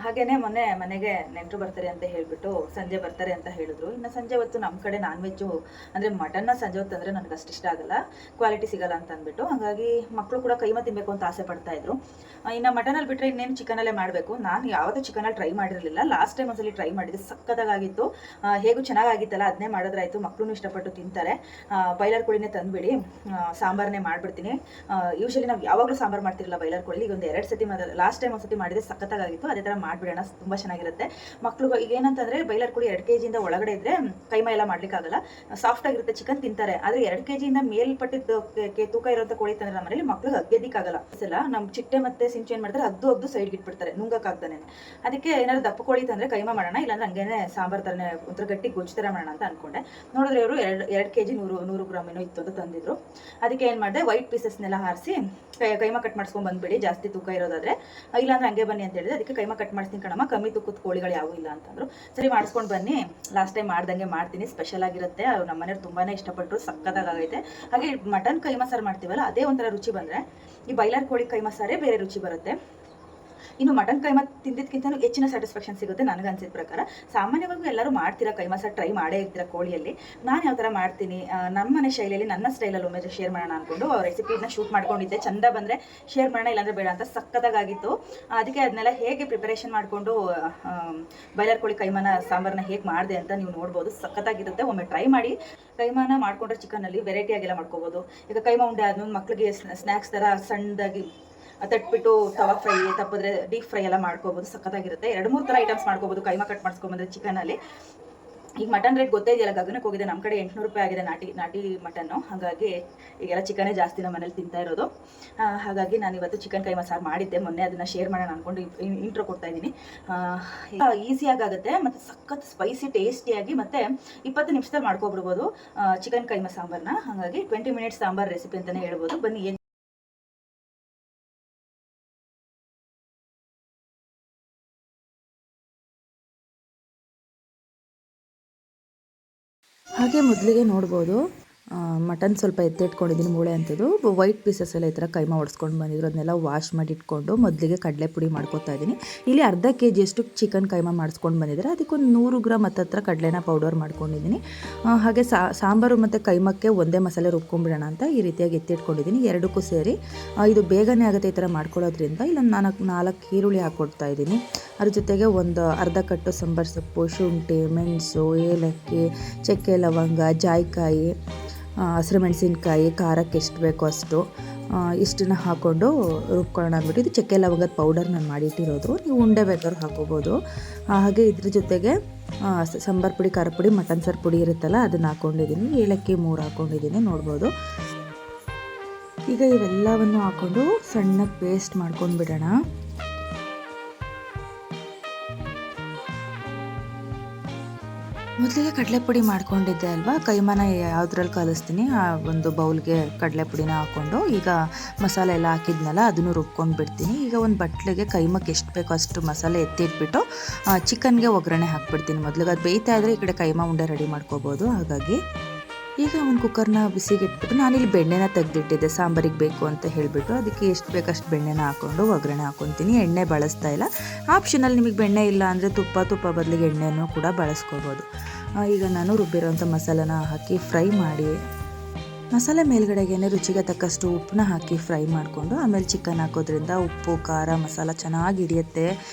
ಹಾಗೆಯೇ ಮೊನ್ನೆ ಮನೆಗೆ ನೆಂಟರು ಬರ್ತಾರೆ ಅಂತ ಹೇಳಿಬಿಟ್ಟು ಸಂಜೆ ಬರ್ತಾರೆ ಅಂತ ಹೇಳಿದ್ರು. ಇನ್ನು ಸಂಜೆ ಹೊತ್ತು ನಮ್ಮ ಕಡೆ ನಾನ್ ವೆಜ್ಜು ಅಂದರೆ ಮಟನ್ನ ಸಂಜೆ ಹೊತ್ತು ಅಂದರೆ ನನಗೆ ಅಷ್ಟು ಇಷ್ಟ ಆಗಲ್ಲ, ಕ್ವಾಲಿಟಿ ಸಿಗಲ್ಲ ಅಂತ ಅಂದ್ಬಿಟ್ಟು. ಹಾಗಾಗಿ ಮಕ್ಕಳು ಕೂಡ ಕೈಮಾ ತಿನ್ನಬೇಕು ಅಂತ ಆಸೆ ಪಡ್ತಾ ಇದ್ರು. ಇನ್ನು ಮಟನಲ್ಲಿ ಬಿಟ್ಟರೆ ಇನ್ನೇನು ಚಿಕನಲ್ಲೇ ಮಾಡಬೇಕು. ನಾನು ಯಾವತ್ತೂ ಚಿಕನಲ್ಲಿ ಟ್ರೈ ಮಾಡಿರಲಿಲ್ಲ. ಲಾಸ್ಟ್ ಟೈಮ್ ಒಂದ್ಸಲಿ ಟ್ರೈ ಮಾಡಿದ್ದೆ, ಸಕ್ಕತ್ತಾಗಿತ್ತು. ಹೇಗೂ ಚೆನ್ನಾಗಿತ್ತಲ್ಲ, ಅದನ್ನೇ ಮಾಡೋದ್ರಾಯ್ತು. ಮಕ್ಕಳು ಇಷ್ಟಪಟ್ಟು ತಿಂತಾರೆ. ಬೈಲರ್ ಕೋಳಿನೇ ತಂದುಬಿಡಿ, ಸಾಂಬಾರನ್ನೇ ಮಾಡಿಬಿಡ್ತೀನಿ. ಯೂಶಲಿ ನಾವು ಯಾವಾಗಲೂ ಸಾಂಬಾರು ಮಾಡ್ತಿರಲ್ಲ ಬೈಲರ್ ಕೋಳಿ. ಈಗ ಒಂದು 2 ಸತಿ ಲಾಸ್ಟ್ ಟೈಮ್ ಒಂದ್ಸತಿ ಮಾಡಿದೆ, ಸಕ್ಕತ್ತಾಗಿತ್ತು. ಅದೇ ಥರ ಮಾಡಿಬಿಡೋಣ, ತುಂಬ ಚೆನ್ನಾಗಿರುತ್ತೆ. ಮಕ್ಕಳು ಈಗ ಏನಂತಂದರೆ ಬೈಲರ್ ಕೋಳಿ 2 kg ಒಳಗಡೆ ಇದ್ದರೆ ಕೈಮಾ ಎಲ್ಲ ಮಾಡ್ಲಿಕ್ಕಾಗಲ್ಲ, ಸಾಫ್ಟ್ ಆಗಿರುತ್ತೆ, ಚಿಕನ್ ತಿಂತಾರೆ. ಆದರೆ 2 kg ಮೇಲ್ಪಟ್ಟಿದ್ದು ತೂಕ ಇರೋಂಥ ಕೋಳಿ ತಂದ್ರೆ ನಮ್ಮ ಮನೇಲಿ ಮಕ್ಳಿಗೆ ಅಗ್ಗೆದಿಕ್ಕಾಗಲ್ಲ. ಸಲ ನಮ್ಮ ಚಿಟ್ಟೆ ಮತ್ತೆ ಸಿಂಚು ಏನು ಮಾಡ್ತಾರೆ, ಅಗ್ದು ಸೈಡ್ಗೆ ಇಟ್ಬಿಡ್ತಾರೆ, ನುಂಗಕ್ಕಾಗ್ದಾನೆ. ಅದಕ್ಕೆ ಏನಾದ್ರು ದಪ್ಪ ಕೋಳಿ ತಂದರೆ ಕೈಮಾ ಮಾಡೋಣ, ಇಲ್ಲಾಂದ್ರೆ ಹಂಗೇನೆ ಸಾಂಬಾರು ಥರನೇ ಒಂಥರ ಗಟ್ಟಿ ಗೊಜ್ಜು ಥರ ಮಾಡೋಣ ಅಂತ ಅನ್ಕೊಂಡೆ. ನೋಡಿದ್ರೆ ಇವರು 2 kg 100 ಗ್ರಾಮ್ ಏನೋ ಇತ್ತು ಅಂತ ತಂದಿದ್ರು. ಅದಕ್ಕೆ ಏನು ಮಾಡಿದೆ, ವೈಟ್ ಪೀಸಸ್ನೆಲ್ಲ ಹಾರಿಸಿ ಕೈಮಾ ಕಟ್ ಮಾಡಿಸ್ಕೊಂಡು ಬಂದುಬಿಡಿ, ಜಾಸ್ತಿ ತೂಕ ಇರೋದಾದರೆ. ಇಲ್ಲಾಂದ್ರೆ ಹಂಗೆ ಬನ್ನಿ ಅಂತ ಹೇಳಿದೆ. ಅದಕ್ಕೆ ಕೈಮಾ ಕಟ್ ಮಾಡಿಸ್ತೀನಿ ಕಣಮ್ಮ, ಕಮ್ಮಿ ತೂಕದ ಕೋಳಿಗಳು ಯಾವೂ ಇಲ್ಲ ಅಂತಂದ್ರು. ಸರಿ ಮಾಡಿಸ್ಕೊಂಡು ಬನ್ನಿ, ಲಾಸ್ಟ್ ಟೈಮ್ ಮಾಡ್ದಂಗೆ ಮಾಡ್ತೀನಿ, ಸ್ಪೆಷಲ್ ಆಗಿರುತ್ತೆ. ಅವ್ರು ನಮ್ಮ ಮನೆಯವ್ರು ತುಂಬಾ ಇಷ್ಟಪಟ್ಟರು, ಸಕ್ಕತ್ತಾಗೈತೆ. ಹಾಗೆ ಮಟನ್ ಕೈಮಾ ಸಾರು ಮಾಡ್ತೀವಲ್ಲ, ಅದೇ ಒಂಥರ ರುಚಿ ಬಂದರೆ ಈ ಬೈಲರ್ ಕೋಳಿ ಕೈಮಾ ಸಾರೇ ಬೇರೆ ರುಚಿ ಬರುತ್ತೆ. ಇನ್ನು ಮಟನ್ ಕೈಮಾ ತಿಂದಿದ್ದಕ್ಕಿಂತ ಹೆಚ್ಚಿನ ಸ್ಯಾಟಿಸ್ಫ್ಯಾಕ್ಷನ್ ಸಿಗುತ್ತೆ ನನಗೆ ಅನ್ಸಿದ ಪ್ರಕಾರ. ಸಾಮಾನ್ಯವಾಗಿ ಎಲ್ಲರೂ ಮಾಡ್ತೀರಾ ಕೈಮಾ ಸಾರು, ಟ್ರೈ ಮಾಡೇ ಇರ್ತೀರ ಕೋಳಿಯಲ್ಲಿ. ನಾನು ಯಾವ ಥರ ಮಾಡ್ತೀನಿ ನಮ್ಮ ಮನೆ ಶೈಲಿಯಲ್ಲಿ, ನನ್ನ ಸ್ಟೈಲಲ್ಲಿ ಒಮ್ಮೆ ಶೇರ್ ಮಾಡೋಣ ಅಂದ್ಕೊಂಡು ರೆಸಿಪಿನ ಶೂಟ್ ಮಾಡ್ಕೊಂಡಿದ್ದೆ. ಚಂದ ಬಂದರೆ ಶೇರ್ ಮಾಡೋಣ, ಇಲ್ಲಾಂದರೆ ಬೇಡ ಅಂತ. ಸಕ್ಕತ್ತಾಗಿತ್ತು. ಅದಕ್ಕೆ ಅದನ್ನೆಲ್ಲ ಹೇಗೆ ಪ್ರಿಪರೇಷನ್ ಮಾಡಿಕೊಂಡು ಬೈಲರ್ ಕೋಳಿ ಕೈಮಾನ ಸಾಂಬಾರನ್ನ ಹೇಗೆ ಮಾಡಿದೆ ಅಂತ ನೀವು ನೋಡ್ಬೋದು. ಸಕ್ಕತ್ತಾಗಿರುತ್ತೆ, ಒಮ್ಮೆ ಟ್ರೈ ಮಾಡಿ. ಕೈಮಾನ ಮಾಡ್ಕೊಂಡ್ರೆ ಚಿಕನಲ್ಲಿ ವೆರೈಟಿಯಾಗೆಲ್ಲ ಮಾಡ್ಕೋಬೋದು. ಈಗ ಕೈಮಾ ಉಂಡೆ ಆದ್ಮೇಲೆ ಮಕ್ಕಳಿಗೆ ಸ್ನ್ಯಾಕ್ಸ್ ಥರ ಸಣ್ಣದಾಗಿ ತಟ್ಬಿಟ್ಟು ತವಾ ಫ್ರೈ, ತಪ್ಪಿದ್ರೆ ಡೀಪ್ ಫ್ರೈ ಎಲ್ಲ ಮಾಡ್ಕೋಬೋದು, ಸಕ್ಕತ್ತಾಗಿರುತ್ತೆ. 2-3 ಥರ ಐಟಮ್ಸ್ ಮಾಡ್ಕೋಬೋದು ಕೈಮಾ ಕಟ್ ಮಾಡಿಸ್ಕೊಂಬಂದ್ರೆ ಚಿಕನಲ್ಲಿ. ಈಗ ಮಟನ್ ರೇಟ್ ಗೊತ್ತೇ ಇದೆಯಲ್ಲ, ಗಗನಕ್ಕೆ ಹೋಗಿದೆ. ನಮ್ಮ ಕಡೆ 800 ರೂಪಾಯಿ ಆಗಿದೆ ನಾಟಿ ಮಟನ್ನು. ಹಾಗಾಗಿ ಈಗೆಲ್ಲ ಚಿಕನೇ ಜಾಸ್ತಿ ನಮ್ಮ ಮನೇಲಿ ತಿಂತಾ ಇರೋದು. ಹಾಗಾಗಿ ನಾನು ಇವತ್ತು ಚಿಕನ್ ಕೈಮಾ ಸಾರು ಮಾಡಿದ್ದೆ ಮೊನ್ನೆ, ಅದನ್ನು ಶೇರ್ ಮಾಡೋಣ ಅಂದ್ಕೊಂಡು ಇಂಟ್ರೋ ಕೊಡ್ತಾ ಇದ್ದೀನಿ. ಈಸಿಯಾಗುತ್ತೆ ಮತ್ತು ಸಖತ್ ಸ್ಪೈಸಿ ಟೇಸ್ಟಿಯಾಗಿ, ಮತ್ತು 20 ನಿಮಿಷದಲ್ಲಿ ಮಾಡ್ಕೊಬಿಡ್ಬೋದು ಚಿಕನ್ ಕೈಮಾ ಸಾಂಬಾರನ್ನ. ಹಾಗಾಗಿ 20 ಮಿನಿಟ್ಸ್ ಸಾಂಬಾರು ರೆಸಿಪಿ ಅಂತಲೇ ಹೇಳ್ಬೋದು. ಬನ್ನಿ. ಹಾಗೆ ಮೊದಲಿಗೆ ನೋಡ್ಬೋದು, ಮಟನ್ ಸ್ವಲ್ಪ ಎತ್ತಿಟ್ಕೊಂಡಿದ್ದೀನಿ, ಮೂಳೆ ಅಂಥದ್ದು. ವೈಟ್ ಪೀಸಸ್ ಎಲ್ಲ ಈ ಥರ ಕೈಮಾ ಒಡ್ಸ್ಕೊಂಡು ಬಂದಿದ್ರು, ಅದನ್ನೆಲ್ಲ ವಾಶ್ ಮಾಡಿ ಇಟ್ಕೊಂಡು ಮೊದಲಿಗೆ ಕಡಲೆ ಪುಡಿ ಮಾಡ್ಕೊತಾ ಇದ್ದೀನಿ. ಇಲ್ಲಿ ಅರ್ಧ kg ಅಷ್ಟು ಚಿಕನ್ ಕೈಮಾ ಮಾಡಿಸ್ಕೊಂಡು ಬಂದಿದ್ದಾರೆ. ಅದಕ್ಕೊಂದು 100 ಗ್ರಾಮ್ ಹತ್ತಿರ ಕಡಲೆನ ಪೌಡರ್ ಮಾಡ್ಕೊಂಡಿದ್ದೀನಿ. ಹಾಗೆ ಸಾಂಬಾರು ಮತ್ತು ಕೈಮಕ್ಕೆ ಒಂದೇ ಮಸಾಲೆ ರುಬ್ಕೊಂಡ್ಬಿಡೋಣ ಅಂತ ಈ ರೀತಿಯಾಗಿ ಎತ್ತಿಟ್ಕೊಂಡಿದ್ದೀನಿ, ಎರಡಕ್ಕೂ ಸೇರಿ. ಇದು ಬೇಗನೆ ಆಗುತ್ತೆ ಈ ಥರ ಮಾಡ್ಕೊಳ್ಳೋದ್ರಿಂದ. ಇಲ್ಲೊಂದು 4 ಈರುಳ್ಳಿ ಹಾಕ್ಕೊಡ್ತಾ ಇದ್ದೀನಿ. ಅದ್ರ ಜೊತೆಗೆ ಒಂದು ಅರ್ಧ ಕಟ್ಟು ಸಾಂಬಾರು ಸೊಪ್ಪು, ಶುಂಠಿ, ಮೆಣಸು, ಏಲಕ್ಕಿ, ಚಕ್ಕೆ, ಲವಂಗ, ಜಾಯಿಕಾಯಿ, ಹಸಿರುಮೆಣಸಿನ್ಕಾಯಿ, ಖಾರಕ್ಕೆ ಎಷ್ಟು ಬೇಕೋ ಅಷ್ಟು ಇಷ್ಟನ್ನು ಹಾಕ್ಕೊಂಡು ರುಬ್ಕೊಳ್ಳೋಣ ಅಂದ್ಬಿಟ್ಟು. ಇದು ಚಕ್ಕೆ ಲವಂಗದ ಪೌಡರ್ ನಾನು ಮಾಡಿಟ್ಟಿರೋದು, ನೀವು ಉಂಡೆ ಬೇಕಾದ್ರೂ ಹಾಕೋಬೋದು. ಹಾಗೆ ಇದ್ರ ಜೊತೆಗೆ ಸಾಂಬಾರು ಪುಡಿ, ಖಾರ ಪುಡಿ, ಮಟನ್ ಸಾರು ಪುಡಿ ಇರುತ್ತಲ್ಲ ಅದನ್ನು ಹಾಕ್ಕೊಂಡಿದ್ದೀನಿ. ಏಲಕ್ಕಿ 3 ಹಾಕ್ಕೊಂಡಿದ್ದೀನಿ, ನೋಡ್ಬೋದು. ಈಗ ಇವೆಲ್ಲವನ್ನು ಹಾಕ್ಕೊಂಡು ಸಣ್ಣಗೆ ಪೇಸ್ಟ್ ಮಾಡ್ಕೊಂಡು ಬಿಡೋಣ. ಮೊದಲಿಗೆ ಕಡಲೆ ಪುಡಿ ಮಾಡ್ಕೊಂಡಿದ್ದೆ ಅಲ್ವಾ, ಕೈಮಾನ ಯಾವುದ್ರಲ್ಲಿ ಕಲಿಸ್ತೀನಿ ಆ ಒಂದು ಬೌಲ್ಗೆ ಕಡಲೆ ಪುಡಿನ ಹಾಕ್ಕೊಂಡು, ಈಗ ಮಸಾಲೆ ಎಲ್ಲ ಹಾಕಿದ್ನಲ್ಲ ಅದನ್ನು ರುಬ್ಕೊಂಡು ಬಿಡ್ತೀನಿ. ಈಗ ಒಂದು ಬಟ್ಲಿಗೆ ಕೈಮಕ್ಕೆ ಎಷ್ಟು ಬೇಕೋ ಅಷ್ಟು ಮಸಾಲೆ ಎತ್ತಿಟ್ಬಿಟ್ಟು ಚಿಕನ್ಗೆ ಒಗ್ಗರಣೆ ಹಾಕ್ಬಿಡ್ತೀನಿ. ಮೊದಲಿಗೆ ಅದು ಬೇಯ್ತಾ ಇದ್ದರೆ ಈ ಕಡೆ ಕೈಮಾ ಉಂಡೆ ರೆಡಿ ಮಾಡ್ಕೋಬೋದು. ಹಾಗಾಗಿ ಈಗ ಒಂದು ಕುಕ್ಕರ್ನ ಬಿಸಿಗೆ ಇಟ್ಬಿಟ್ಟು, ನಾನಿಲ್ಲಿ ಬೆಣ್ಣೆನ ತೆಗೆದಿಟ್ಟಿದ್ದೆ ಸಾಂಬಾರಿಗೆ ಬೇಕು ಅಂತ ಹೇಳಿಬಿಟ್ಟು. ಅದಕ್ಕೆ ಎಷ್ಟು ಬೇಕಷ್ಟು ಬೆಣ್ಣೆನ ಹಾಕ್ಕೊಂಡು ಒಗ್ಗರಣೆ ಹಾಕ್ಕೊತೀನಿ. ಎಣ್ಣೆ ಬಳಸ್ತಾ ಇಲ್ಲ, ಆಪ್ಷನಲ್. ನಿಮಗೆ ಬೆಣ್ಣೆ ಇಲ್ಲ ಅಂದರೆ ತುಪ್ಪ ಬದಲಿಗೆ ಎಣ್ಣೆನೂ ಕೂಡ ಬಳಸ್ಕೋಬೋದು. ಈಗ ನಾನು ರುಬ್ಬಿರೋಂಥ ಮಸಾಲೆನ ಹಾಕಿ ಫ್ರೈ ಮಾಡಿ, ಮಸಾಲೆ ಮೇಲ್ಗಡೆಗೇನೆ ರುಚಿಗೆ ತಕ್ಕಷ್ಟು ಉಪ್ಪನ್ನ ಹಾಕಿ ಫ್ರೈ ಮಾಡಿಕೊಂಡು ಆಮೇಲೆ ಚಿಕನ್ ಹಾಕೋದ್ರಿಂದ ಉಪ್ಪು, ಖಾರ, ಮಸಾಲ ಚೆನ್ನಾಗಿ ಹಿಡಿಯುತ್ತೆ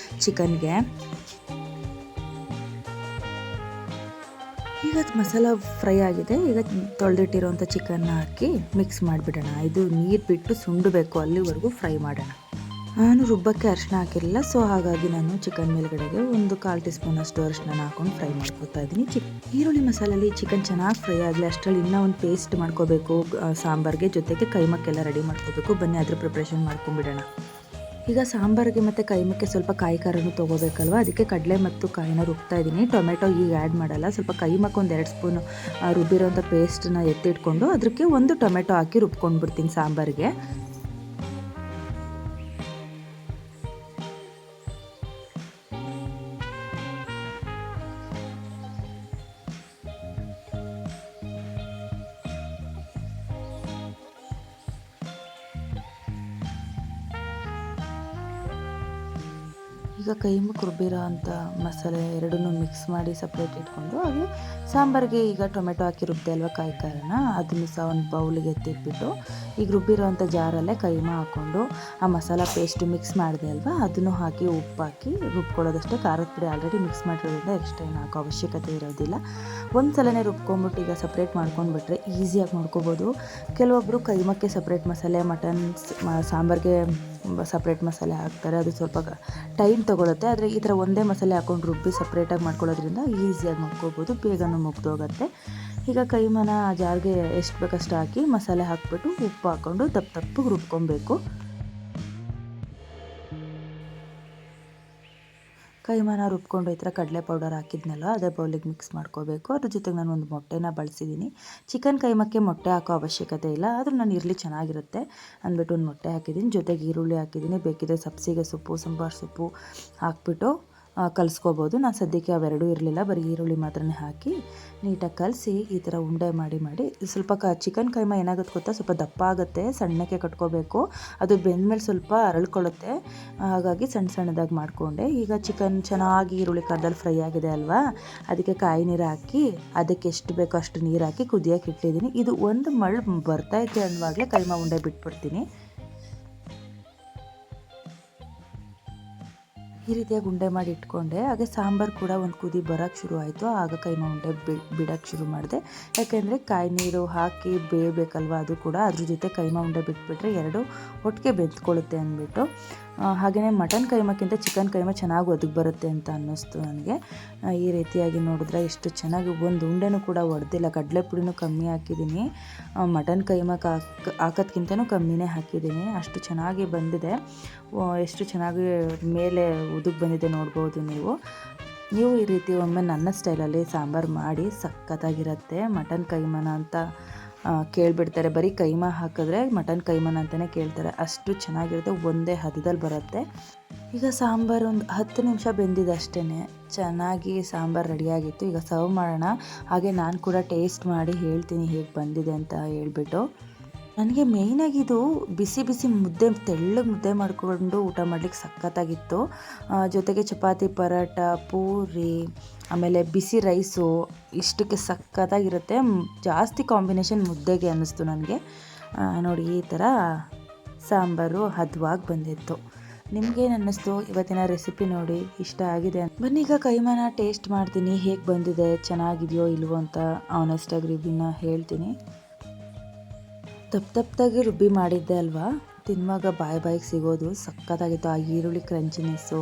ಚಿಕನ್ಗೆ. ಈಗ ಮಸಾಲ ಫ್ರೈ ಆಗಿದೆ. ಈಗ ತೊಳೆದಿಟ್ಟಿರೋಂಥ ಚಿಕನ್ನ ಹಾಕಿ ಮಿಕ್ಸ್ ಮಾಡಿಬಿಡೋಣ. ಇದು ನೀರು ಬಿಟ್ಟು ಸುಂಡಬೇಕು, ಅಲ್ಲಿವರೆಗೂ ಫ್ರೈ ಮಾಡೋಣ. ನಾನು ರುಬ್ಬಕ್ಕೆ ಅರಿಶಿನ ಹಾಕಿರಲಿಲ್ಲ, ಸೊ ಹಾಗಾಗಿ ನಾನು ಚಿಕನ್ ಮೇಲ್ಗಡೆಗೆ ಒಂದು 1/4 ಟೀ ಸ್ಪೂನ್ ಅಷ್ಟು ಅರಿಶಿನ ಹಾಕೊಂಡು ಫ್ರೈ ಮಾಡ್ಕೊತಾ ಇದ್ದೀನಿ. ಈರುಳ್ಳಿ ಮಸಾಲೆಯಲ್ಲಿ ಚಿಕನ್ ಚೆನ್ನಾಗಿ ಫ್ರೈ ಆಗಲಿ, ಅಷ್ಟರಲ್ಲಿ ಇನ್ನೂ ಒಂದು ಪೇಸ್ಟ್ ಮಾಡ್ಕೋಬೇಕು ಸಾಂಬಾರಿಗೆ, ಜೊತೆಗೆ ಕೈಮಕ್ಕೆಲ್ಲ ರೆಡಿ ಮಾಡ್ಕೋಬೇಕು. ಬನ್ನಿ ಅದ್ರ ಪ್ರಿಪ್ರೇಷನ್ ಮಾಡ್ಕೊಂಡ್ಬಿಡೋಣ. ಈಗ ಸಾಂಬಾರಿಗೆ ಮತ್ತು ಕೈಮಕ್ಕೆ ಸ್ವಲ್ಪ ಕಾಯಿ ಖಾರನೂ ತೊಗೋಬೇಕಲ್ವ, ಅದಕ್ಕೆ ಕಡಲೆ ಮತ್ತು ಕಾಯಿನ ರುಬ್ತಾ ಇದ್ದೀನಿ. ಟೊಮೆಟೊ ಈಗ ಆ್ಯಡ್ ಮಾಡಲ್ಲ. ಸ್ವಲ್ಪ ಕೈಮಕ್ಕೆ ಒಂದು 2 ಸ್ಪೂನು ರುಬ್ಬಿರೋಂಥ ಪೇಸ್ಟನ್ನ ಎತ್ತಿಟ್ಕೊಂಡು ಅದಕ್ಕೆ ಒಂದು ಟೊಮೆಟೊ ಹಾಕಿ ರುಬ್ಕೊಂಡು ಬಿಡ್ತೀನಿ ಸಾಂಬಾರಿಗೆ. ಈಗ ಕೈಮಕ್ಕೆ ರುಬ್ಬಿರೋ ಅಂಥ ಮಸಾಲೆ ಎರಡನ್ನೂ ಮಿಕ್ಸ್ ಮಾಡಿ ಸಪ್ರೇಟ್ ಇಟ್ಕೊಂಡು ಹಾಗೆ ಸಾಂಬಾರಿಗೆ ಈಗ ಟೊಮೆಟೊ ಹಾಕಿ ರುಬ್ದೆ ಅಲ್ವ ಕಾಯಿ ಖಾರನ ಅದನ್ನು ಸಹ ಒಂದು ಬೌಲಿಗೆ ಎತ್ತಿಟ್ಬಿಟ್ಟು ಈಗ ರುಬ್ಬಿರೋ ಅಂಥ ಜಾರಲ್ಲೇ ಕೈಮಾ ಹಾಕ್ಕೊಂಡು ಆ ಮಸಾಲ ಪೇಸ್ಟ್ ಮಿಕ್ಸ್ ಮಾಡಿದೆ ಅಲ್ವ ಅದನ್ನು ಹಾಕಿ ಉಪ್ಪು ಹಾಕಿ ರುಬ್ಕೊಳ್ಳೋದಷ್ಟೇ. ಖಾರದ ಪುಡಿ ಆಲ್ರೆಡಿ ಮಿಕ್ಸ್ ಮಾಡಿರೋದ್ರಿಂದ ಎಕ್ಸ್ಟ್ರಾ ಏನು ಹಾಕೋ ಅವಶ್ಯಕತೆ ಇರೋದಿಲ್ಲ. ಒಂದು ಸಲನೇ ರುಬ್ಕೊಂಡ್ಬಿಟ್ಟು ಈಗ ಸಪ್ರೇಟ್ ಮಾಡ್ಕೊಂಡ್ಬಿಟ್ರೆ ಈಸಿಯಾಗಿ ಮಾಡ್ಕೋಬೋದು. ಕೆಲವೊಬ್ಬರು ಕೈಮಕ್ಕೆ ಸಪ್ರೇಟ್ ಮಸಾಲೆ, ಮಟನ್ ಸಾಂಬಾರಿಗೆ ಸಪ್ರೇಟ್ ಮಸಾಲೆ ಹಾಕ್ತಾರೆ, ಅದು ಸ್ವಲ್ಪ ಟೈಮ್ ತೊಗೊಳುತ್ತೆ. ಆದರೆ ಈ ಥರ ಒಂದೇ ಮಸಾಲೆ ಹಾಕ್ಕೊಂಡು ರುಬ್ಬಿ ಸಪ್ರೇಟಾಗಿ ಮಾಡ್ಕೊಳ್ಳೋದ್ರಿಂದ ಈಸಿಯಾಗಿ ಮಾಡ್ಕೋಬೋದು, ಬೇಗನೂ ಮುಗ್ದೋಗುತ್ತೆ. ಈಗ ಕೈಮಾನ ಜಾರ್ಗೆ ಎಷ್ಟು ಬೇಕಷ್ಟು ಹಾಕಿ ಮಸಾಲೆ ಹಾಕ್ಬಿಟ್ಟು ಉಪ್ಪು ಹಾಕ್ಕೊಂಡು ತಪ್ಪಗೆ ರುಬ್ಕೊಬೇಕು. ಕೈಮಾನ ರುಬ್ಕೊಂಡು ಈ ಥರ ಕಡಲೆ ಪೌಡರ್ ಹಾಕಿದ್ನಲ್ಲ ಅದೇ ಬೌಲಿಗೆ ಮಿಕ್ಸ್ ಮಾಡ್ಕೋಬೇಕು. ಅದ್ರ ಜೊತೆಗೆ ನಾನು ಒಂದು ಮೊಟ್ಟೆನ ಬಳಸಿದ್ದೀನಿ. ಚಿಕನ್ ಕೈಮಕ್ಕೆ ಮೊಟ್ಟೆ ಹಾಕೋ ಅವಶ್ಯಕತೆ ಇಲ್ಲ, ಆದರೂ ನಾನು ಇರಲಿ ಚೆನ್ನಾಗಿರುತ್ತೆ ಅಂದ್ಬಿಟ್ಟು ಒಂದು ಮೊಟ್ಟೆ ಹಾಕಿದ್ದೀನಿ. ಜೊತೆಗೆ ಈರುಳ್ಳಿ ಹಾಕಿದ್ದೀನಿ. ಬೇಕಿದ್ರೆ ಸಬ್ಸಿಗೆ ಸೊಪ್ಪು, ಸಾಂಬಾರು ಸೊಪ್ಪು ಹಾಕ್ಬಿಟ್ಟು ಕಲಿಸ್ಕೋಬೋದು. ನಾನು ಸದ್ಯಕ್ಕೆ ಅವೆರಡೂ ಇರಲಿಲ್ಲ, ಬರೀ ಈರುಳ್ಳಿ ಮಾತ್ರನೇ ಹಾಕಿ ನೀಟಾಗಿ ಕಲಸಿ ಈ ಥರ ಉಂಡೆ ಮಾಡಿ ಸ್ವಲ್ಪ ಚಿಕನ್ ಕೈಮಾ ಏನಾಗುತ್ತೆ ಗೊತ್ತಾ, ಸ್ವಲ್ಪ ದಪ್ಪ ಆಗುತ್ತೆ, ಸಣ್ಣಕ್ಕೆ ಕಟ್ಕೋಬೇಕು. ಅದು ಬೆಂದಮೇಲೆ ಸ್ವಲ್ಪ ಅರಳ್ಕೊಳ್ಳುತ್ತೆ, ಹಾಗಾಗಿ ಸಣ್ಣದಾಗಿ ಮಾಡಿಕೊಂಡೆ. ಈಗ ಚಿಕನ್ ಚೆನ್ನಾಗಿ ಈರುಳ್ಳಿ ಖಾರದಲ್ಲಿ ಫ್ರೈ ಆಗಿದೆ ಅಲ್ವಾ, ಅದಕ್ಕೆ ಕಾಯಿ ನೀರು ಹಾಕಿ ಅದಕ್ಕೆ ಎಷ್ಟು ಬೇಕೋ ಅಷ್ಟು ನೀರು ಹಾಕಿ ಕುದಿಯೋಕೆ ಇಟ್ಟಿದ್ದೀನಿ. ಇದು ಒಂದು ಮಳ್ಳು ಬರ್ತೈತೆ ಅನ್ನುವಾಗಲೇ ಕೈಮಾ ಉಂಡೆ ಬಿಟ್ಬಿಡ್ತೀನಿ. ಈ ರೀತಿಯಾಗಿ ಉಂಡೆ ಮಾಡಿ ಇಟ್ಕೊಂಡೆ. ಹಾಗೆ ಸಾಂಬಾರು ಕೂಡ ಒಂದು ಕುದಿ ಬರೋಕ್ಕೆ ಶುರು ಆಯಿತು, ಆಗ ಕೈಮಾ ಉಂಡೆ ಬಿಡೋಕ್ಕೆ ಶುರು ಮಾಡಿದೆ. ಯಾಕೆಂದರೆ ಕಾಯಿ ನೀರು ಹಾಕಿ ಬೇಯಬೇಕಲ್ವ, ಅದು ಕೂಡ ಅದ್ರ ಜೊತೆ ಕೈಮಾ ಉಂಡೆ ಬಿಟ್ಬಿಟ್ರೆ ಎರಡು ಒಟ್ಟಿಗೆ ಬೆಂದ್ಕೊಳ್ಳುತ್ತೆ ಅಂದ್ಬಿಟ್ಟು. ಹಾಗೆಯೇ ಮಟನ್ ಕೈಮಕ್ಕಿಂತ ಚಿಕನ್ ಕೈಮಾ ಚೆನ್ನಾಗಿ ಒದಗಿ ಬರುತ್ತೆ ಅಂತ ಅನ್ನಿಸ್ತು ನನಗೆ. ಈ ರೀತಿಯಾಗಿ ನೋಡಿದ್ರೆ ಎಷ್ಟು ಚೆನ್ನಾಗಿ ಒಂದು ಉಂಡೆನೂ ಕೂಡ ಒಡೆದಿಲ್ಲ. ಕಡಲೆ ಪುಡಿನೂ ಕಮ್ಮಿ ಹಾಕಿದ್ದೀನಿ, ಮಟನ್ ಕೈಮಕ್ಕೆ ಹಾಕೋದ್ಕಿಂತನೂ ಕಮ್ಮಿನೇ ಹಾಕಿದ್ದೀನಿ. ಅಷ್ಟು ಚೆನ್ನಾಗಿ ಬಂದಿದೆ, ಎಷ್ಟು ಚೆನ್ನಾಗಿ ಮೇಲೆ ಉದುಗ್ ಬಂದಿದೆ ನೋಡ್ಬೋದು ನೀವು. ಈ ರೀತಿ ಒಮ್ಮೆ ನನ್ನ ಸ್ಟೈಲಲ್ಲಿ ಸಾಂಬಾರು ಮಾಡಿ ಸಖತ್ತಾಗಿರುತ್ತೆ. ಮಟನ್ ಕೈಮಾನ ಅಂತ ಕೇಳಿಬಿಡ್ತಾರೆ, ಬರೀ ಕೈಮಾ ಹಾಕಿದ್ರೆ ಮಟನ್ ಕೈಮಾನ ಅಂತಲೇ ಕೇಳ್ತಾರೆ, ಅಷ್ಟು ಚೆನ್ನಾಗಿರುತ್ತೆ, ಒಂದೇ ಹದದಲ್ಲಿ ಬರುತ್ತೆ. ಈಗ ಸಾಂಬಾರು ಒಂದು 10 ನಿಮಿಷ ಬೆಂದಿದೆ ಅಷ್ಟೇ, ಚೆನ್ನಾಗಿ ಸಾಂಬಾರು ರೆಡಿಯಾಗಿತ್ತು. ಈಗ ಸರ್ವ್ ಮಾಡೋಣ. ಹಾಗೆ ನಾನು ಕೂಡ ಟೇಸ್ಟ್ ಮಾಡಿ ಹೇಳ್ತೀನಿ ಹೇಗೆ ಬಂದಿದೆ ಅಂತ ಹೇಳ್ಬಿಟ್ಟು. ನನಗೆ ಮೇಯ್ನಾಗಿ ಇದು ಬಿಸಿ ಮುದ್ದೆ, ತೆಳ್ಳಗೆ ಮುದ್ದೆ ಮಾಡಿಕೊಂಡು ಊಟ ಮಾಡಲಿಕ್ಕೆ ಸಖತ್ತಾಗಿತ್ತು. ಜೊತೆಗೆ ಚಪಾತಿ, ಪರೋಟ, ಪೂರಿ, ಆಮೇಲೆ ಬಿಸಿ ರೈಸು, ಇಷ್ಟಕ್ಕೆ ಸಖತ್ತಾಗಿರುತ್ತೆ. ಜಾಸ್ತಿ ಕಾಂಬಿನೇಷನ್ ಮುದ್ದೆಗೆ ಅನ್ನಿಸ್ತು ನನಗೆ. ನೋಡಿ ಈ ಥರ ಸಾಂಬಾರು ಹದವಾಗಿ ಬಂದಿತ್ತು. ನಿಮಗೇನು ಅನ್ನಿಸ್ತು ಇವತ್ತಿನ ರೆಸಿಪಿ ನೋಡಿ? ಇಷ್ಟ ಆಗಿದೆ ಬನ್ನಿ ಈಗ ಕೈಮಾನ ಟೇಸ್ಟ್ ಮಾಡ್ತೀನಿ, ಹೇಗೆ ಬಂದಿದೆ, ಚೆನ್ನಾಗಿದೆಯೋ ಇಲ್ವೋ ಅಂತ ಆನೆಸ್ಟಾಗಿ ರಿವ್ಯೂನ ಹೇಳ್ತೀನಿ. ತಪ್ಪದಾಗಿ ರುಬ್ಬಿ ಮಾಡಿದ್ದೆ ಅಲ್ವಾ, ತಿನ್ನುವಾಗ ಬಾಯಿಗೆ ಸಿಗೋದು ಸಖತ್ತಾಗಿತ್ತು. ಆ ಈರುಳ್ಳಿ ಕ್ರಂಚಿನೆಸ್ಸು,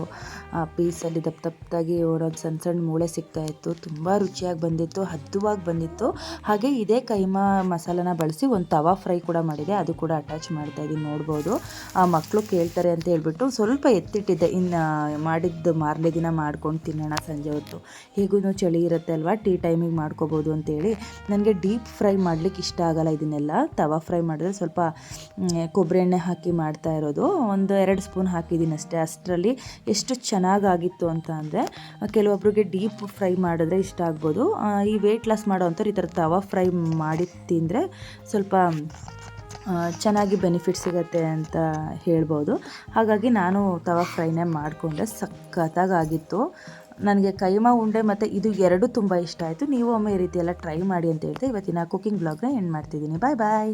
ಆ ಪೀಸಲ್ಲಿ ದಪ್ಪದಾಗಿ ಒಂದೊಂದು ಸಣ್ಣ ಮೂಳೆ ಸಿಗ್ತಾಯಿತ್ತು, ತುಂಬ ರುಚಿಯಾಗಿ ಬಂದಿತ್ತು, ಹದ್ದುವಾಗಿ ಬಂದಿತ್ತು. ಹಾಗೆ ಇದೇ ಕೈಮಾ ಮಸಾಲಾನ ಬಳಸಿ ಒಂದು ತವಾ ಫ್ರೈ ಕೂಡ ಮಾಡಿದೆ, ಅದು ಕೂಡ ಅಟ್ಯಾಚ್ ಮಾಡ್ತಾಯಿದ್ದೀನಿ, ನೋಡ್ಬೋದು. ಆ ಮಕ್ಕಳು ಕೇಳ್ತಾರೆ ಅಂತ ಹೇಳ್ಬಿಟ್ಟು ಸ್ವಲ್ಪ ಎತ್ತಿಟ್ಟಿದ್ದೆ, ಇನ್ನು ಮಾಡಿದ್ದು ಮಾರನೇ ದಿನ ಮಾಡ್ಕೊಂಡು ತಿನ್ನೋಣ ಸಂಜೆ ಹೊತ್ತು, ಹೇಗೂ ಚಳಿ ಇರುತ್ತೆ ಅಲ್ವಾ, ಟೀ ಟೈಮಿಗೆ ಮಾಡ್ಕೋಬೋದು ಅಂತೇಳಿ. ನನಗೆ ಡೀಪ್ ಫ್ರೈ ಮಾಡಲಿಕ್ಕೆ ಇಷ್ಟ ಆಗಲ್ಲ ಇದನ್ನೆಲ್ಲ. ತವಾ ಫ್ರೈ ಮಾಡಿದ್ರೆ ಸ್ವಲ್ಪ ಕೊಬ್ಬರಿ ಎಣ್ಣೆ ಹಾಕಿ ಮಾಡ್ತಾ ಇರೋದು, ಒಂದು 2 ಸ್ಪೂನ್ ಹಾಕಿದ್ದೀನಿ ಅಷ್ಟೇ. ಅಷ್ಟರಲ್ಲಿ ಎಷ್ಟು ಚೆನ್ನಾಗಾಗಿತ್ತು ಅಂತ ಅಂದರೆ, ಕೆಲವೊಬ್ಬರಿಗೆ ಡೀಪ್ ಫ್ರೈ ಮಾಡಿದ್ರೆ ಇಷ್ಟ ಆಗ್ಬೋದು. ಈ ವೆಯ್ಟ್ ಲಾಸ್ ಮಾಡೋ ಅಂಥವ್ರು ಈ ಥರ ತವಾ ಫ್ರೈ ಮಾಡಿ ತಿಂದರೆ ಸ್ವಲ್ಪ ಚೆನ್ನಾಗಿ ಬೆನಿಫಿಟ್ ಸಿಗುತ್ತೆ ಅಂತ ಹೇಳ್ಬೋದು. ಹಾಗಾಗಿ ನಾನು ತವಾ ಫ್ರೈನೇ ಮಾಡಿಕೊಂಡೆ, ಸಖತ್ತಾಗಿತ್ತು. ನನಗೆ ಕೈಮಾ ಉಂಡೆ ಮತ್ತು ಇದು ಎರಡು ತುಂಬ ಇಷ್ಟ ಆಯಿತು. ನೀವು ಒಮ್ಮೆ ಈ ರೀತಿ ಎಲ್ಲ ಟ್ರೈ ಮಾಡಿ ಅಂತ ಹೇಳ್ತಾ ಇವತ್ತಿನ ಕುಕಿಂಗ್ ಬ್ಲಾಗ್ನ ಎಂಡ್ ಮಾಡ್ತಿದ್ದೀನಿ. ಬಾಯ್.